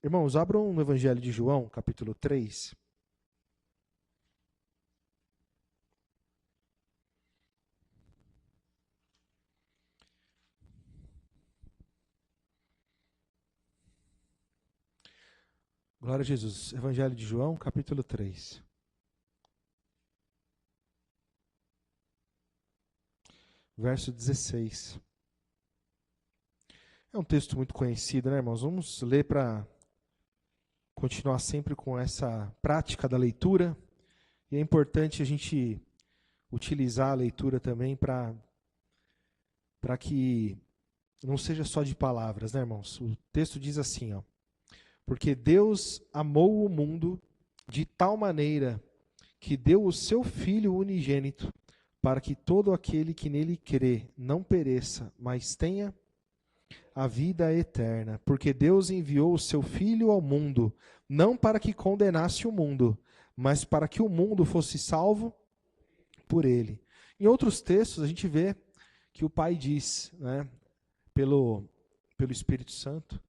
Irmãos, abram no Evangelho de João, capítulo 3. Glória a Jesus. Evangelho de João, capítulo 3. Verso 16. É um texto muito conhecido, né, irmãos? Vamos ler para continuar sempre com essa prática da leitura. E é importante a gente utilizar a leitura também para que não seja só de palavras, né, irmãos? O texto diz assim, ó: porque Deus amou o mundo de tal maneira que deu o seu Filho unigênito, para que todo aquele que nele crê não pereça, mas tenha a vida eterna. Porque Deus enviou o seu Filho ao mundo, não para que condenasse o mundo, mas para que o mundo fosse salvo por ele. Em outros textos, a gente vê que o Pai diz, né, pelo Espírito Santo,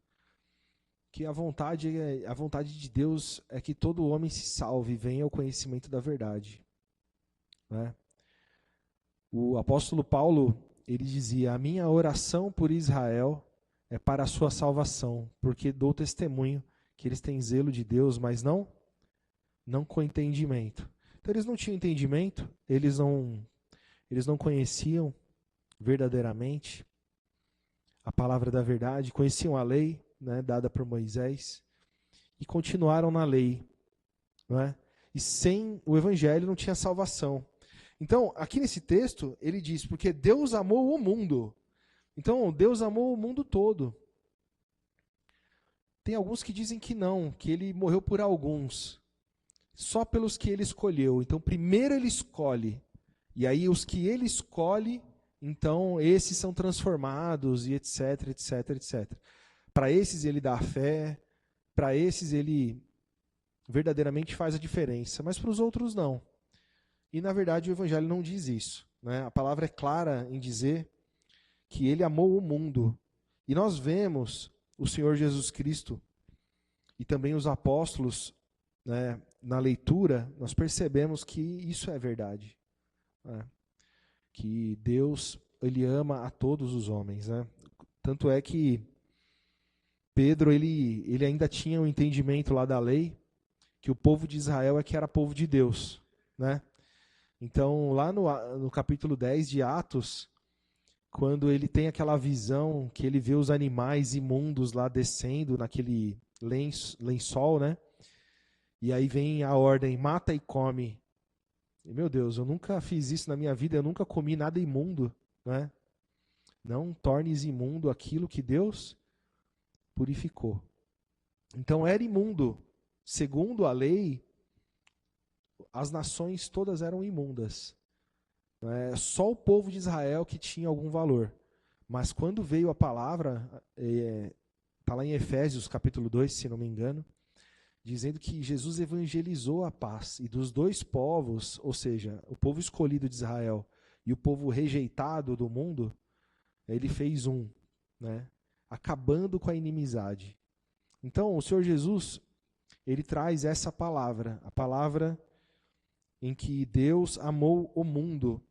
que a vontade de Deus é que todo homem se salve e venha ao conhecimento da verdade. Né? O apóstolo Paulo, ele dizia: a minha oração por Israel é para a sua salvação, porque dou testemunho que eles têm zelo de Deus, mas não com entendimento. Então eles não tinham entendimento, eles não conheciam verdadeiramente a palavra da verdade, conheciam a lei, né, dada por Moisés, e continuaram na lei. Né? E sem o evangelho não tinha salvação. Então, aqui nesse texto, ele diz, porque Deus amou o mundo. Então, Deus amou o mundo todo. Tem alguns que dizem que não, que ele morreu por alguns, só pelos que ele escolheu. Então, primeiro ele escolhe, e aí os que ele escolhe, então esses são transformados, e etc, etc, etc. Para esses ele dá a fé, para esses ele verdadeiramente faz a diferença, mas para os outros não. E, na verdade, o Evangelho não diz isso. Né? A palavra é clara em dizer que ele amou o mundo. E nós vemos o Senhor Jesus Cristo e também os apóstolos, né, na leitura, nós percebemos que isso é verdade. Né? Que Deus, ele ama a todos os homens. Né? Tanto é que Pedro, ele ainda tinha um entendimento lá da lei, que o povo de Israel é que era povo de Deus. Né? Então, lá no capítulo 10 de Atos, quando ele tem aquela visão que ele vê os animais imundos lá descendo naquele lençol, né? E aí vem a ordem, mata e come. E, meu Deus, eu nunca fiz isso na minha vida, eu nunca comi nada imundo, né? Não tornes imundo aquilo que Deus purificou. Então era imundo. Segundo a lei, as nações todas eram imundas. Só o povo de Israel que tinha algum valor. Mas quando veio a palavra, está lá em Efésios capítulo 2, se não me engano, dizendo que Jesus evangelizou a paz. E dos dois povos, ou seja, o povo escolhido de Israel e o povo rejeitado do mundo, ele fez um, né, acabando com a inimizade. Então, o Senhor Jesus, ele traz essa palavra, a palavra em que Deus amou o mundo.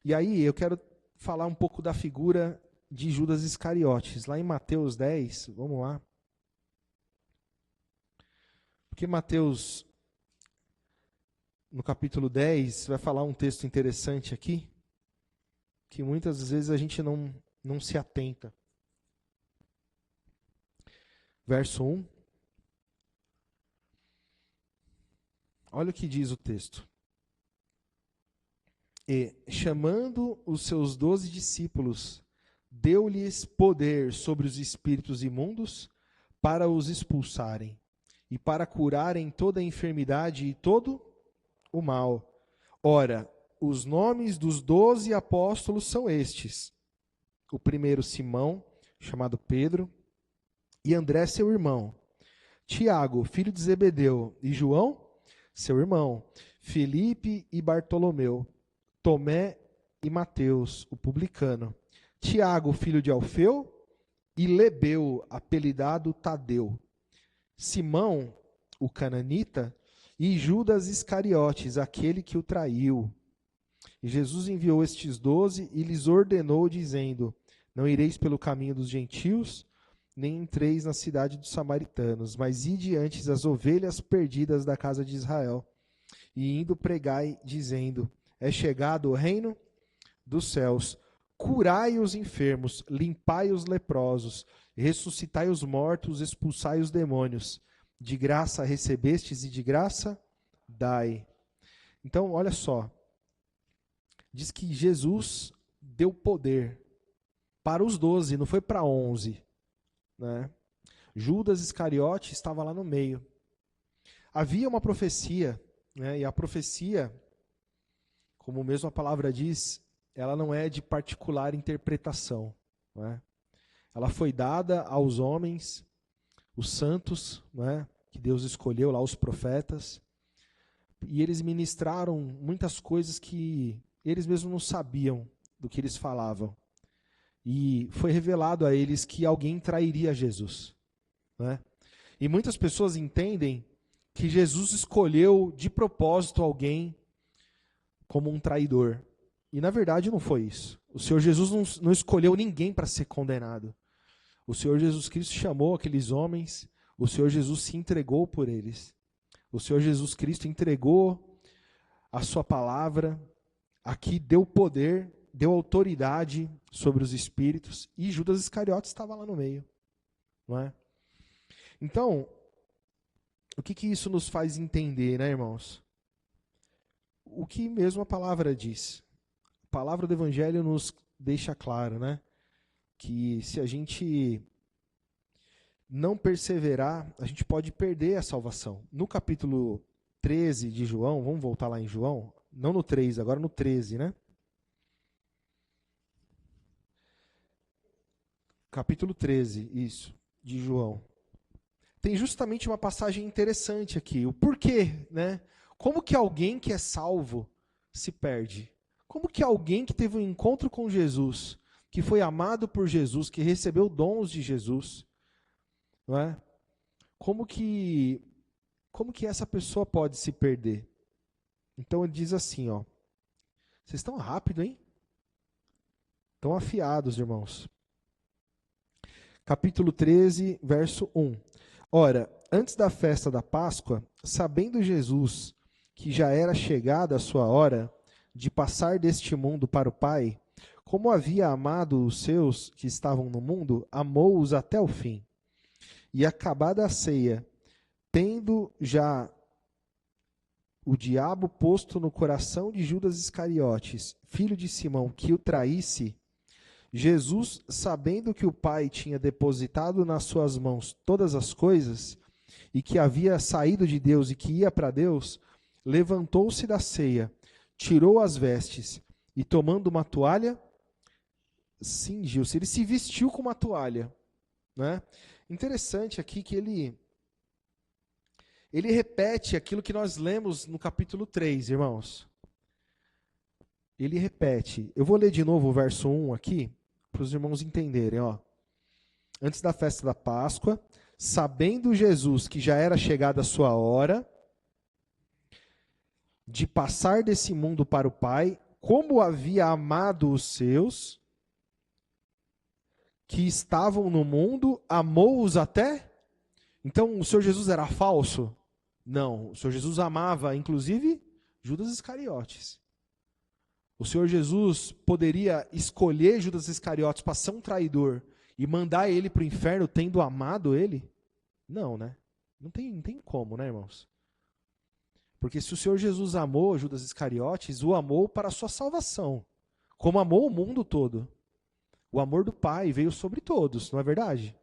E aí eu quero falar um pouco da figura de Judas Iscariotes. Lá em Mateus 10, vamos lá. Porque Mateus, no capítulo 10, vai falar um texto interessante aqui, que muitas vezes a gente não se atenta. Verso 1. Olha o que diz o texto. E, chamando os seus 12 discípulos, deu-lhes poder sobre os espíritos imundos para os expulsarem e para curarem toda a enfermidade e todo o mal. Ora, os nomes dos 12 apóstolos são estes. O primeiro, Simão, chamado Pedro, e André, seu irmão. Tiago, filho de Zebedeu, e João, seu irmão. Felipe e Bartolomeu. Tomé e Mateus, o publicano. Tiago, filho de Alfeu, e Lebeu, apelidado Tadeu. Simão, o cananita, e Judas Iscariotes, aquele que o traiu. E Jesus enviou estes 12 e lhes ordenou, dizendo: não ireis pelo caminho dos gentios, nem entreis na cidade dos samaritanos, mas ide antes as ovelhas perdidas da casa de Israel. E indo pregai, dizendo: é chegado o reino dos céus. Curai os enfermos, limpai os leprosos, ressuscitai os mortos, expulsai os demônios. De graça recebestes e de graça dai. Então, olha só. Diz que Jesus deu poder para os 12, não foi para 11. Né? Judas Iscariote estava lá no meio. Havia uma profecia, né? E a profecia, como mesmo a palavra diz, ela não é de particular interpretação. Né? Ela foi dada aos homens, os santos, né? Que Deus escolheu lá, os profetas, e eles ministraram muitas coisas que eles mesmos não sabiam do que eles falavam. E foi revelado a eles que alguém trairia Jesus. Né? E muitas pessoas entendem que Jesus escolheu de propósito alguém como um traidor. E na verdade não foi isso. O Senhor Jesus não escolheu ninguém para ser condenado. O Senhor Jesus Cristo chamou aqueles homens, o Senhor Jesus se entregou por eles. O Senhor Jesus Cristo entregou a sua palavra, aqui deu poder, deu autoridade sobre os espíritos, e Judas Iscariotes estava lá no meio. Não é? Então, o que isso nos faz entender, né, irmãos? O que mesmo a palavra diz. A palavra do Evangelho nos deixa claro, né? Que se a gente não perseverar, a gente pode perder a salvação. No capítulo 13 de João, vamos voltar lá em João, não no 3, agora no 13, né? Capítulo 13, isso, de João. Tem justamente uma passagem interessante aqui. O porquê, né? Como que alguém que é salvo se perde? Como que alguém que teve um encontro com Jesus, que foi amado por Jesus, que recebeu dons de Jesus, não é? Como que essa pessoa pode se perder? Então ele diz assim, ó. Vocês estão rápido, hein? Estão afiados, irmãos. Capítulo 13, verso 1. Ora, antes da festa da Páscoa, sabendo Jesus que já era chegada a sua hora de passar deste mundo para o Pai, como havia amado os seus que estavam no mundo, amou-os até o fim. E acabada a ceia, tendo já o diabo posto no coração de Judas Iscariotes, filho de Simão, que o traísse, Jesus, sabendo que o Pai tinha depositado nas suas mãos todas as coisas, e que havia saído de Deus e que ia para Deus, levantou-se da ceia, tirou as vestes, e tomando uma toalha, cingiu-se. Ele se vestiu com uma toalha. Né? Interessante aqui que ele repete aquilo que nós lemos no capítulo 3, irmãos. Ele repete. Eu vou ler de novo o verso 1 aqui, para os irmãos entenderem. Ó. Antes da festa da Páscoa, sabendo Jesus que já era chegada a sua hora de passar desse mundo para o Pai, como havia amado os seus que estavam no mundo, amou-os até? Então o Senhor Jesus era falso? Não, o Senhor Jesus amava, inclusive, Judas Iscariotes. O Senhor Jesus poderia escolher Judas Iscariotes para ser um traidor e mandar ele para o inferno tendo amado ele? Não, né? Não tem como, né, irmãos? Porque se o Senhor Jesus amou Judas Iscariotes, o amou para a sua salvação, como amou o mundo todo. O amor do Pai veio sobre todos, não é verdade?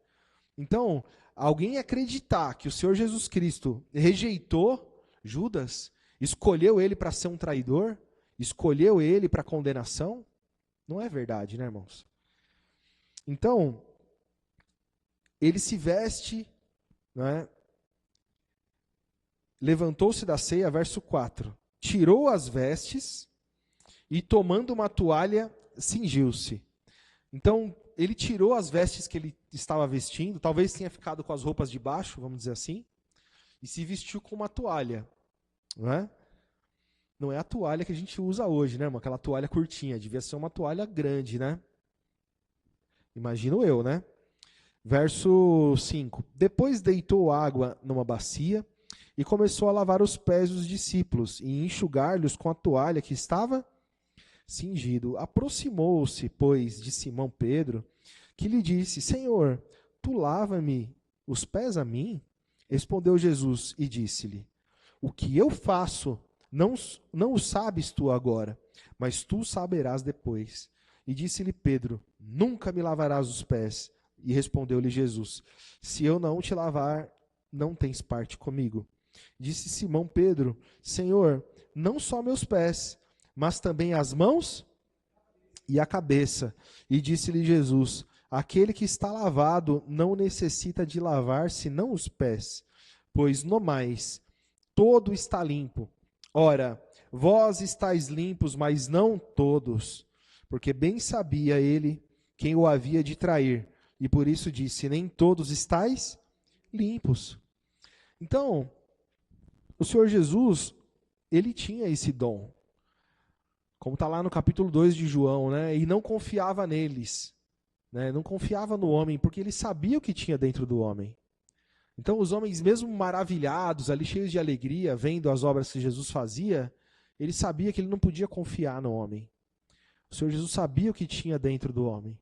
Então, alguém acreditar que o Senhor Jesus Cristo rejeitou Judas, escolheu ele para ser um traidor, escolheu ele para condenação, não é verdade, né, irmãos? Então, ele se veste, né? Levantou-se da ceia, verso 4, tirou as vestes e tomando uma toalha, cingiu-se. Então, ele tirou as vestes que ele estava vestindo, talvez tenha ficado com as roupas de baixo, vamos dizer assim, e se vestiu com uma toalha. Não é? Não é a toalha que a gente usa hoje, né, irmão? Aquela toalha curtinha, devia ser uma toalha grande, né? Imagino eu, né? Verso 5. Depois deitou água numa bacia e começou a lavar os pés dos discípulos e enxugar-lhes com a toalha que estava cingido. Aproximou-se, pois, de Simão Pedro, que lhe disse: Senhor, tu lava-me os pés a mim? Respondeu Jesus e disse-lhe: O que eu faço não o sabes tu agora, mas tu saberás depois. E disse-lhe Pedro: Nunca me lavarás os pés. E respondeu-lhe Jesus: Se eu não te lavar, não tens parte comigo. Disse Simão Pedro: Senhor, não só meus pés, mas também as mãos e a cabeça. E disse-lhe Jesus: Aquele que está lavado não necessita de lavar senão os pés, pois no mais todo está limpo. Ora, vós estáis limpos, mas não todos, porque bem sabia ele quem o havia de trair, e por isso disse: Nem todos estáis limpos. Então, o Senhor Jesus, ele tinha esse dom, como está lá no capítulo 2 de João, né? E não confiava neles, né? Não confiava no homem, porque ele sabia o que tinha dentro do homem. Então os homens, mesmo maravilhados, ali cheios de alegria, vendo as obras que Jesus fazia, ele sabia que ele não podia confiar no homem. O Senhor Jesus sabia o que tinha dentro do homem.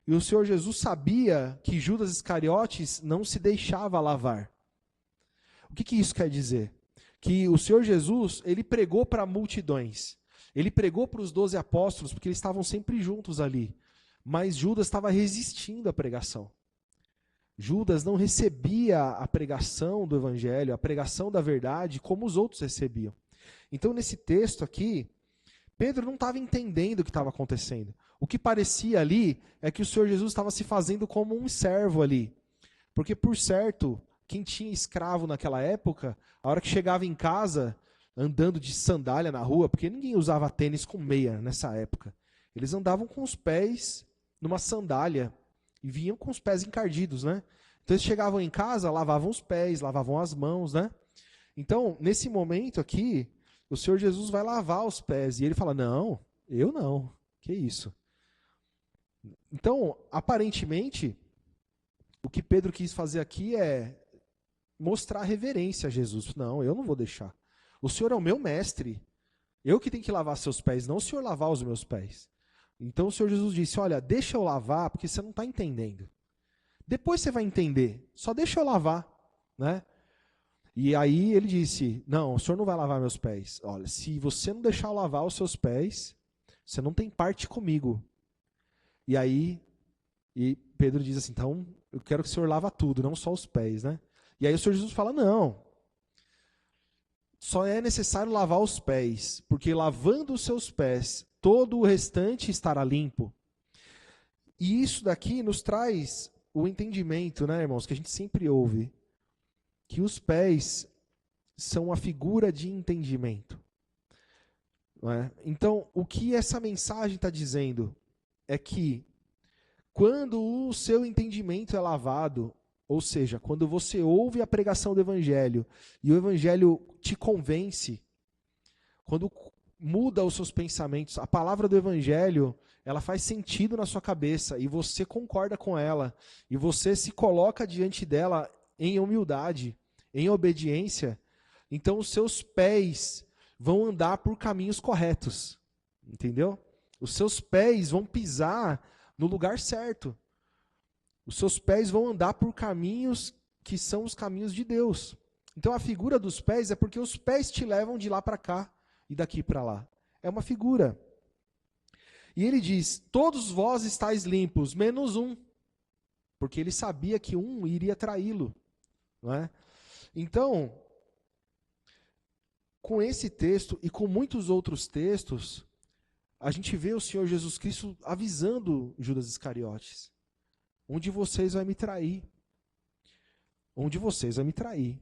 E o Senhor Jesus sabia que Judas Iscariotes não se deixava lavar. O que isso quer dizer? Que o Senhor Jesus, ele pregou para multidões. Ele pregou para os 12 apóstolos, porque eles estavam sempre juntos ali. Mas Judas estava resistindo à pregação. Judas não recebia a pregação do evangelho, a pregação da verdade, como os outros recebiam. Então, nesse texto aqui, Pedro não estava entendendo o que estava acontecendo. O que parecia ali é que o Senhor Jesus estava se fazendo como um servo ali. Porque, por certo, quem tinha escravo naquela época, a hora que chegava em casa, andando de sandália na rua, porque ninguém usava tênis com meia nessa época. Eles andavam com os pés numa sandália e vinham com os pés encardidos, né? Então eles chegavam em casa, lavavam os pés, lavavam as mãos, né? Então, nesse momento aqui, o Senhor Jesus vai lavar os pés. E ele fala: Não, eu não. Que isso? Então, aparentemente, o que Pedro quis fazer aqui é mostrar reverência a Jesus. Não, eu não vou deixar. O Senhor é o meu mestre. Eu que tenho que lavar seus pés, não o Senhor lavar os meus pés. Então o Senhor Jesus disse: Olha, deixa eu lavar, porque você não está entendendo. Depois você vai entender. Só deixa eu lavar, né? E aí ele disse: Não, o Senhor não vai lavar meus pés. Olha, se você não deixar eu lavar os seus pés, você não tem parte comigo. E aí, Pedro diz assim: Então, eu quero que o Senhor lava tudo, não só os pés, né? E aí o Senhor Jesus fala: Não, só é necessário lavar os pés, porque lavando os seus pés, todo o restante estará limpo. E isso daqui nos traz o entendimento, né, irmãos, que a gente sempre ouve, que os pés são a figura de entendimento. Não é? Então, o que essa mensagem está dizendo é que quando o seu entendimento é lavado, ou seja, quando você ouve a pregação do Evangelho e o Evangelho te convence, quando muda os seus pensamentos, a palavra do Evangelho, ela faz sentido na sua cabeça e você concorda com ela e você se coloca diante dela em humildade, em obediência, então os seus pés vão andar por caminhos corretos, entendeu? Os seus pés vão pisar no lugar certo. Os seus pés vão andar por caminhos que são os caminhos de Deus. Então a figura dos pés é porque os pés te levam de lá para cá e daqui para lá. É uma figura. E ele diz: Todos vós estáis limpos, menos um. Porque ele sabia que um iria traí-lo. Não é? Então, com esse texto e com muitos outros textos, a gente vê o Senhor Jesus Cristo avisando Judas Iscariotes: Um de vocês vai me trair. Um de vocês vai me trair.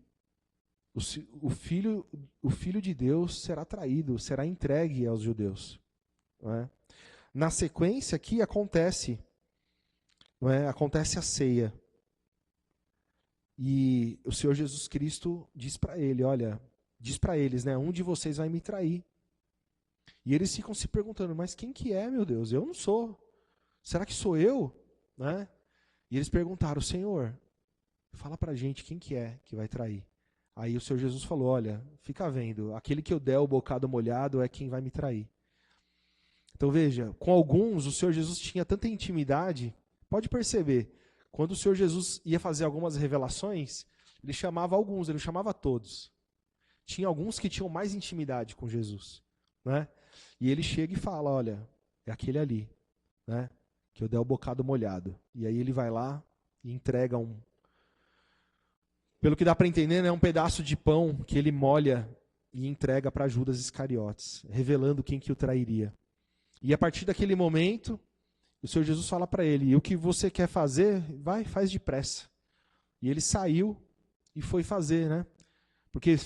O filho de Deus será traído, será entregue aos judeus. Não é? Na sequência aqui acontece não é? Acontece a ceia. E o Senhor Jesus Cristo diz para ele, olha, diz para eles, né, um de vocês vai me trair. E eles ficam se perguntando, mas quem que é, meu Deus? Eu não sou. Será que sou eu? Né? E eles perguntaram, Senhor, fala pra gente quem que é que vai trair. Aí o Senhor Jesus falou, olha, fica vendo, aquele que eu der o bocado molhado é quem vai me trair. Então veja, com alguns o Senhor Jesus tinha tanta intimidade, pode perceber, quando o Senhor Jesus ia fazer algumas revelações, ele chamava alguns, ele não chamava todos. Tinha alguns que tinham mais intimidade com Jesus, né? E ele chega e fala, olha, é aquele ali, né? Que eu der o bocado molhado. E aí ele vai lá e entrega pelo que dá para entender, né, um pedaço de pão que ele molha e entrega para Judas Iscariotes, revelando quem que o trairia. E a partir daquele momento, o Senhor Jesus fala para ele, e o que você quer fazer, vai, faz depressa. E ele saiu e foi fazer, né? Porque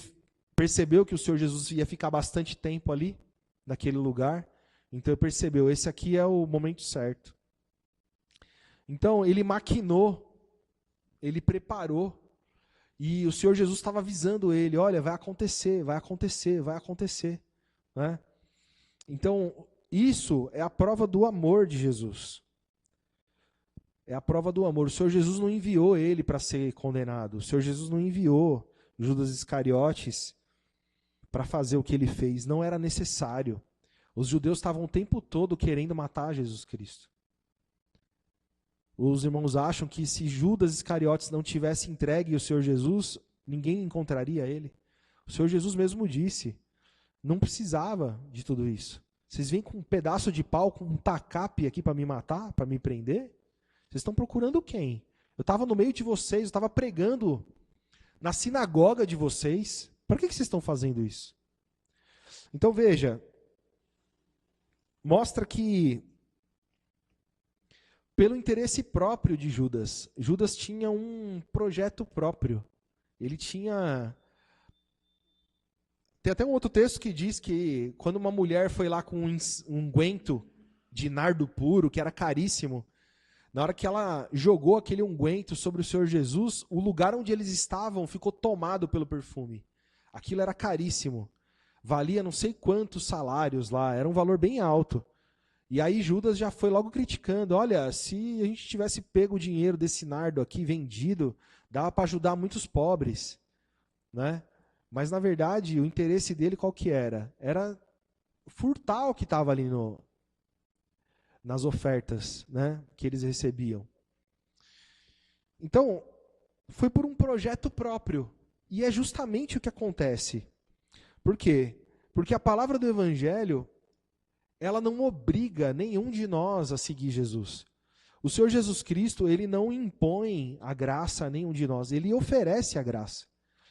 percebeu que o Senhor Jesus ia ficar bastante tempo ali, naquele lugar, então ele percebeu, esse aqui é o momento certo. Então ele maquinou, ele preparou, e o Senhor Jesus estava avisando ele, olha, vai acontecer, vai acontecer, vai acontecer. Né? Então, isso é a prova do amor de Jesus. É a prova do amor. O Senhor Jesus não enviou ele para ser condenado. O Senhor Jesus não enviou Judas Iscariotes para fazer o que ele fez. Não era necessário. Os judeus estavam o tempo todo querendo matar Jesus Cristo. Os irmãos acham que se Judas Iscariotes não tivesse entregue o Senhor Jesus, ninguém encontraria ele. O Senhor Jesus mesmo disse, não precisava de tudo isso. Vocês vêm com um pedaço de pau, com um tacape aqui para me matar, para me prender? Vocês estão procurando quem? Eu estava no meio de vocês, eu estava pregando na sinagoga de vocês. Para que vocês estão fazendo isso? Então veja, mostra que pelo interesse próprio de Judas, Judas tinha um projeto próprio. Ele tinha... Tem até um outro texto que diz que quando uma mulher foi lá com um unguento de nardo puro, que era caríssimo, na hora que ela jogou aquele unguento sobre o Senhor Jesus, o lugar onde eles estavam ficou tomado pelo perfume. Aquilo era caríssimo. Valia não sei quantos salários lá, era um valor bem alto. E aí Judas já foi logo criticando, olha, se a gente tivesse pego o dinheiro desse nardo aqui, vendido, dava para ajudar muitos pobres, né? Mas na verdade o interesse dele qual que era? Era furtar o que estava ali nas ofertas, né, que eles recebiam. Então, foi por um projeto próprio. E é justamente o que acontece. Por quê? Porque a palavra do Evangelho, ela não obriga nenhum de nós a seguir Jesus. O Senhor Jesus Cristo, ele não impõe a graça a nenhum de nós, ele oferece a graça.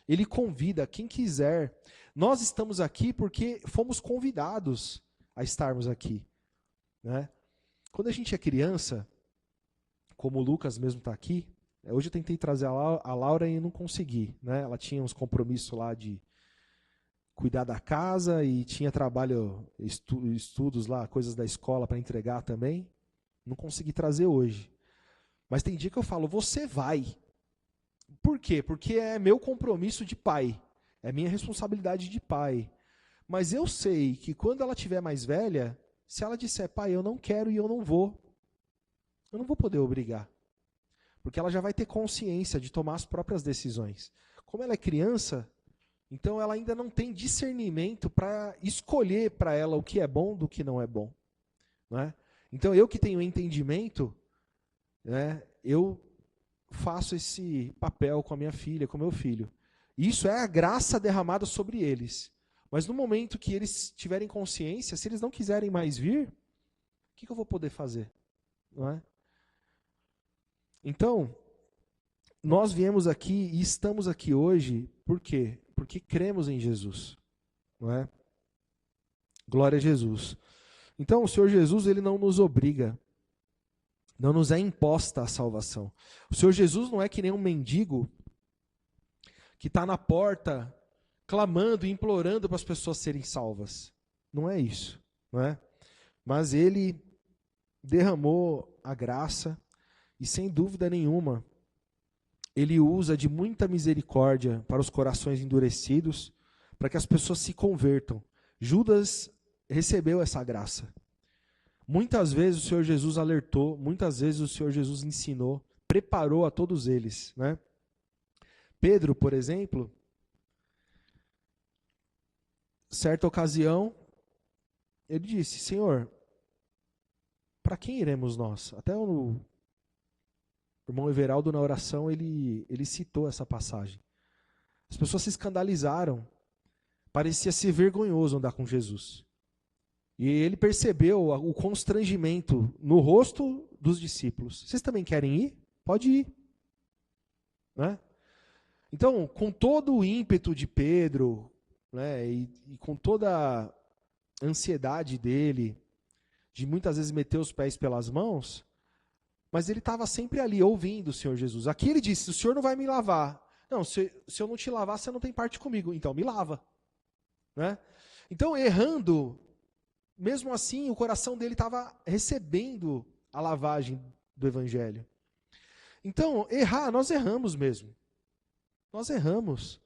Ele convida quem quiser. Nós estamos aqui porque fomos convidados a estarmos aqui. Né? Quando a gente é criança, como o Lucas mesmo está aqui, hoje eu tentei trazer a Laura e não consegui. Né? Ela tinha uns compromissos lá de cuidar da casa e tinha trabalho, estudos lá, coisas da escola para entregar também. Não consegui trazer hoje. Mas tem dia que eu falo, você vai. Por quê? Porque é meu compromisso de pai. É minha responsabilidade de pai. Mas eu sei que quando ela estiver mais velha, se ela disser, pai, eu não quero e eu não vou poder obrigar. Porque ela já vai ter consciência de tomar as próprias decisões. Como ela é criança, então ela ainda não tem discernimento para escolher para ela o que é bom do que não é bom. Né? Então eu que tenho entendimento, né, eu faço esse papel com a minha filha, com o meu filho. Isso é a graça derramada sobre eles. Mas no momento que eles tiverem consciência, se eles não quiserem mais vir, o que eu vou poder fazer? Não é? Então, nós viemos aqui e estamos aqui hoje, por quê? Porque cremos em Jesus. Não é? Glória a Jesus. Então, o Senhor Jesus, ele não nos obriga. Não nos é imposta a salvação. O Senhor Jesus não é que nem um mendigo que está na porta clamando e implorando para as pessoas serem salvas. Não é isso. Não é? Mas ele derramou a graça E sem dúvida nenhuma, ele usa de muita misericórdia para os corações endurecidos, para que as pessoas se convertam. Judas recebeu essa graça. Muitas vezes o Senhor Jesus alertou, muitas vezes o Senhor Jesus ensinou, preparou a todos eles, né? Pedro, por exemplo, certa ocasião, ele disse: Senhor, para quem iremos nós? Até o irmão Everaldo, na oração, ele citou essa passagem. As pessoas se escandalizaram. Parecia ser vergonhoso andar com Jesus. E ele percebeu o constrangimento no rosto dos discípulos. Vocês também querem ir? Pode ir. Né? Então, com todo o ímpeto de Pedro, né, e com toda a ansiedade dele, de muitas vezes meter os pés pelas mãos, mas ele estava sempre ali ouvindo o Senhor Jesus. Aqui ele disse: o Senhor não vai me lavar. Não, se eu não te lavar, você não tem parte comigo. Então me lava. Né? Então, errando, mesmo assim, o coração dele estava recebendo a lavagem do Evangelho. Então, errar, nós erramos mesmo. Nós erramos.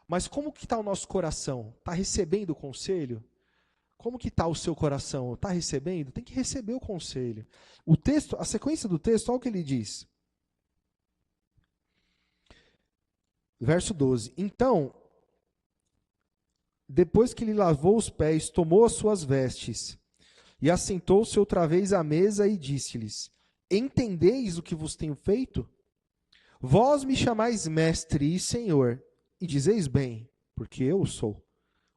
Mas como que está o nosso coração? Está recebendo o conselho? Como que está o seu coração? Está recebendo? Tem que receber o conselho. O texto, a sequência do texto, olha o que ele diz. Verso 12. Então, depois que lhe lavou os pés, tomou as suas vestes e assentou-se outra vez à mesa e disse-lhes: Entendeis o que vos tenho feito? Vós me chamais mestre e senhor, e dizeis bem, porque eu sou.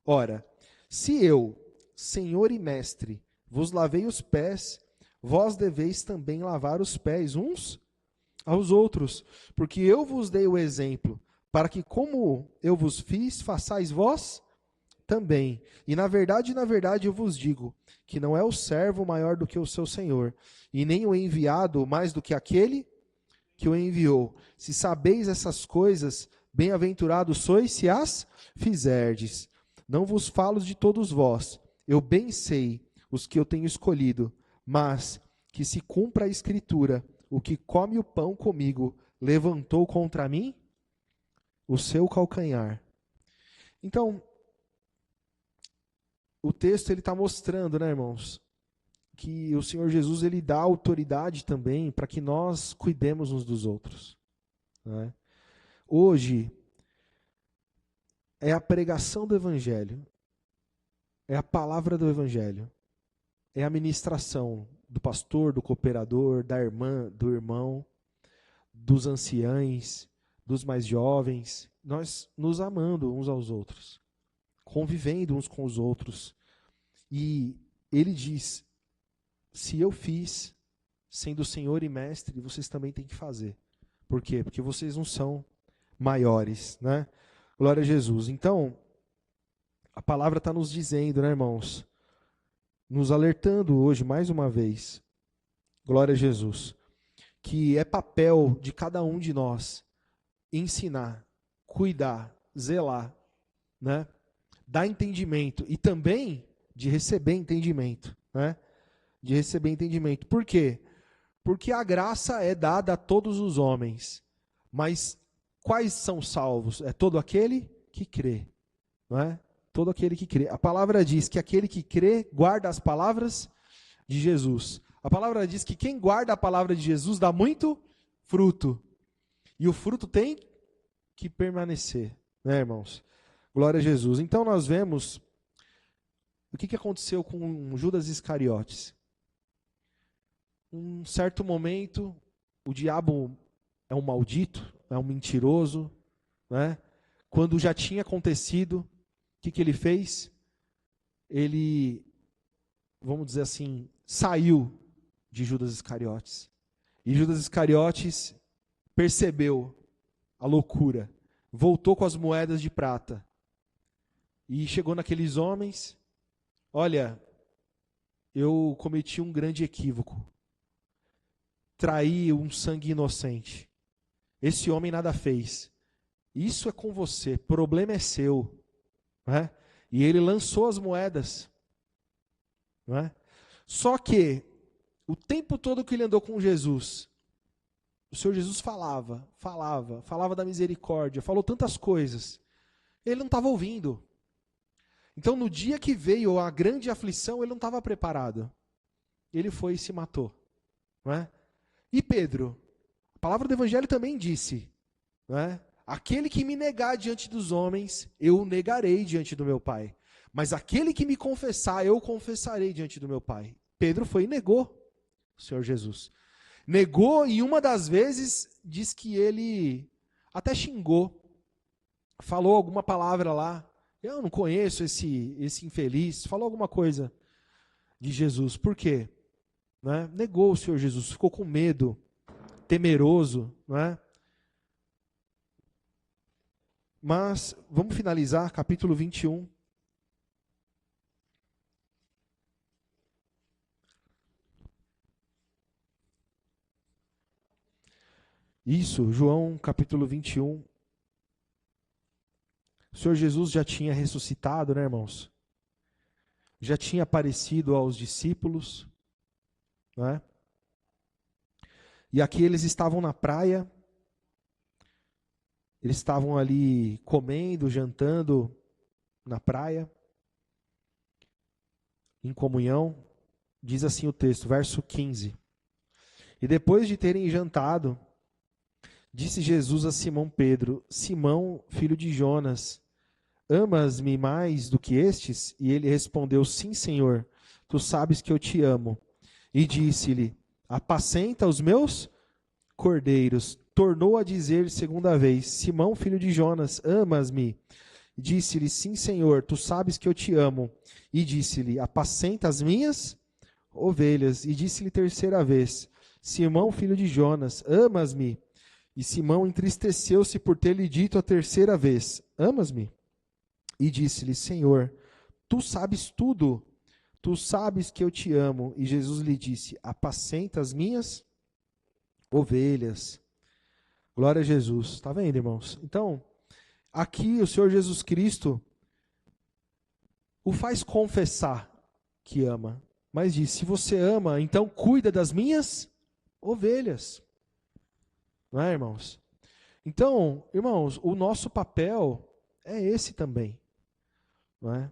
Ora, se eu, senhor e mestre, vos lavei os pés, vós deveis também lavar os pés uns aos outros, porque eu vos dei o exemplo, para que como eu vos fiz, façais vós também. E na verdade eu vos digo, que não é o servo maior do que o seu senhor, e nem o enviado mais do que aquele que o enviou. Se sabeis essas coisas, bem-aventurados sois se as fizerdes. Não vos falo de todos vós, eu bem sei os que eu tenho escolhido, mas que se cumpra a escritura, o que come o pão comigo, levantou contra mim o seu calcanhar. Então, o texto ele está mostrando, né, irmãos, que o Senhor Jesus ele dá autoridade também para que nós cuidemos uns dos outros. Né? Hoje é a pregação do Evangelho, é a palavra do Evangelho, é a ministração do pastor, do cooperador, da irmã, do irmão, dos anciães, dos mais jovens, nós nos amando uns aos outros, convivendo uns com os outros. E ele diz: se eu fiz, sendo Senhor e Mestre, vocês também têm que fazer. Por quê? Porque vocês não são maiores, né? Glória a Jesus. Então, a palavra está nos dizendo, né, irmãos? Nos alertando hoje, mais uma vez, glória a Jesus, que é papel de cada um de nós ensinar, cuidar, zelar, né? Dar entendimento e também de receber entendimento, né? De receber entendimento. Por quê? Porque a graça é dada a todos os homens. Mas quais são salvos? É todo aquele que crê. Não é? Todo aquele que crê. A palavra diz que aquele que crê guarda as palavras de Jesus. A palavra diz que quem guarda a palavra de Jesus dá muito fruto. E o fruto tem que permanecer. Né, irmãos? Glória a Jesus. Então nós vemos o que aconteceu com Judas Iscariotes. Um certo momento, o diabo é um maldito, é um mentiroso, né? Quando já tinha acontecido, o que ele fez? Ele, vamos dizer assim, saiu de Judas Iscariotes. E Judas Iscariotes percebeu a loucura, voltou com as moedas de prata e chegou naqueles homens: olha, eu cometi um grande equívoco. Traí um sangue inocente. Esse homem nada fez. Isso é com você, problema é seu. Não é? E ele lançou as moedas. Não é? Só que, o tempo todo que ele andou com Jesus, O Senhor Jesus falava da misericórdia, falou tantas coisas. Ele não estava ouvindo. Então, no dia que veio a grande aflição, ele não estava preparado. Ele foi e se matou. Não é? E Pedro, a palavra do Evangelho também disse, não é? Aquele que me negar diante dos homens, eu o negarei diante do meu Pai. Mas aquele que me confessar, eu confessarei diante do meu Pai. Pedro foi e negou o Senhor Jesus. Negou, e uma das vezes diz que ele até xingou. Falou alguma palavra lá. Eu não conheço esse infeliz. Falou alguma coisa de Jesus. Por quê? Não é? Negou o Senhor Jesus. Ficou com medo. Temeroso. Não é? Mas, vamos finalizar, capítulo 21. Isso, João capítulo 21. O Senhor Jesus já tinha ressuscitado, né, irmãos? Já tinha aparecido aos discípulos, não é? E aqui eles estavam na praia, eles estavam ali comendo, jantando na praia, em comunhão. Diz assim o texto, verso 15. E depois de terem jantado, disse Jesus a Simão Pedro: Simão, filho de Jonas, amas-me mais do que estes? E ele respondeu: Sim, Senhor, tu sabes que eu te amo. E disse-lhe: Apacenta os meus cordeiros. Tornou a dizer segunda vez: Simão, filho de Jonas, amas-me? Disse-lhe: Sim, Senhor, tu sabes que eu te amo. E disse-lhe: Apacenta as minhas ovelhas. E disse-lhe terceira vez: Simão, filho de Jonas, amas-me? E Simão entristeceu-se por ter lhe dito a terceira vez: Amas-me? E disse-lhe: Senhor, tu sabes tudo, tu sabes que eu te amo. E Jesus lhe disse: Apacenta as minhas ovelhas. Glória a Jesus. Está vendo, irmãos? Então, aqui o Senhor Jesus Cristo o faz confessar que ama. Mas diz: se você ama, então cuida das minhas ovelhas. Não é, irmãos? Então, irmãos, o nosso papel é esse também. Não é?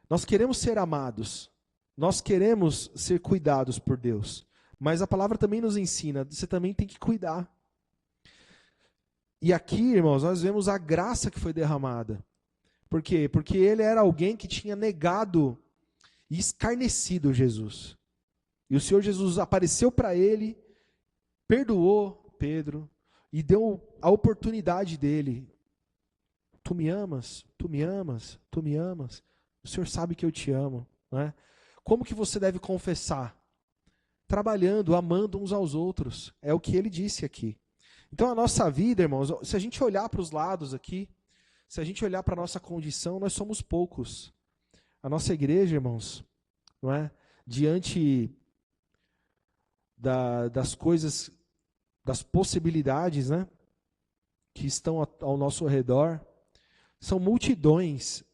Nós queremos ser amados. Nós queremos ser cuidados por Deus. Mas a palavra também nos ensina, você também tem que cuidar. E aqui, irmãos, nós vemos a graça que foi derramada. Por quê? Porque ele era alguém que tinha negado e escarnecido Jesus. E o Senhor Jesus apareceu para ele, perdoou Pedro e deu a oportunidade dele. Tu me amas? Tu me amas? Tu me amas? O Senhor sabe que eu te amo. Não é? Como que você deve confessar? Trabalhando, amando uns aos outros. É o que ele disse aqui. Então a nossa vida, irmãos, se a gente olhar para os lados aqui, se a gente olhar para a nossa condição, nós somos poucos. A nossa igreja, irmãos, não é? Diante das coisas, das possibilidades, né, que estão ao nosso redor, são multidões,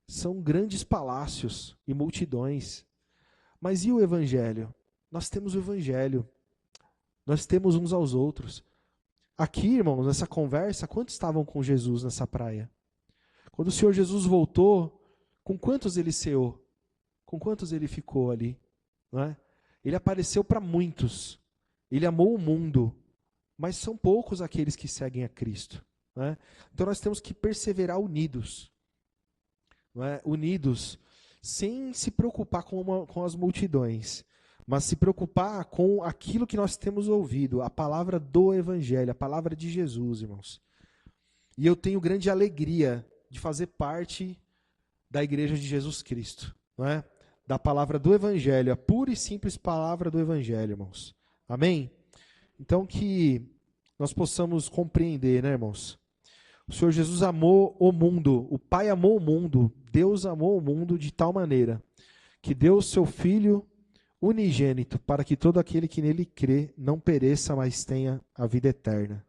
são grandes palácios e multidões. Mas e o Evangelho? Nós temos o Evangelho, nós temos uns aos outros. Aqui, irmãos, nessa conversa, quantos estavam com Jesus nessa praia? Quando o Senhor Jesus voltou, com quantos ele ceou? Com quantos ele ficou ali? Não é? Ele apareceu para muitos. Ele amou o mundo. Mas são poucos aqueles que seguem a Cristo. Não é? Então nós temos que perseverar unidos. Não é? Unidos, sem se preocupar com as multidões, mas se preocupar com aquilo que nós temos ouvido, a palavra do Evangelho, a palavra de Jesus, irmãos. E eu tenho grande alegria de fazer parte da Igreja de Jesus Cristo, não é? Da palavra do Evangelho, a pura e simples palavra do Evangelho, irmãos. Amém? Então que nós possamos compreender, né, irmãos? O Senhor Jesus amou o mundo, o Pai amou o mundo, Deus amou o mundo de tal maneira que deu o seu Filho unigênito, para que todo aquele que nele crê não pereça, mas tenha a vida eterna.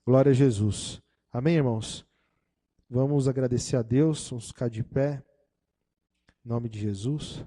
Glória a Jesus. Amém, irmãos? Vamos agradecer a Deus, vamos ficar de pé, em nome de Jesus.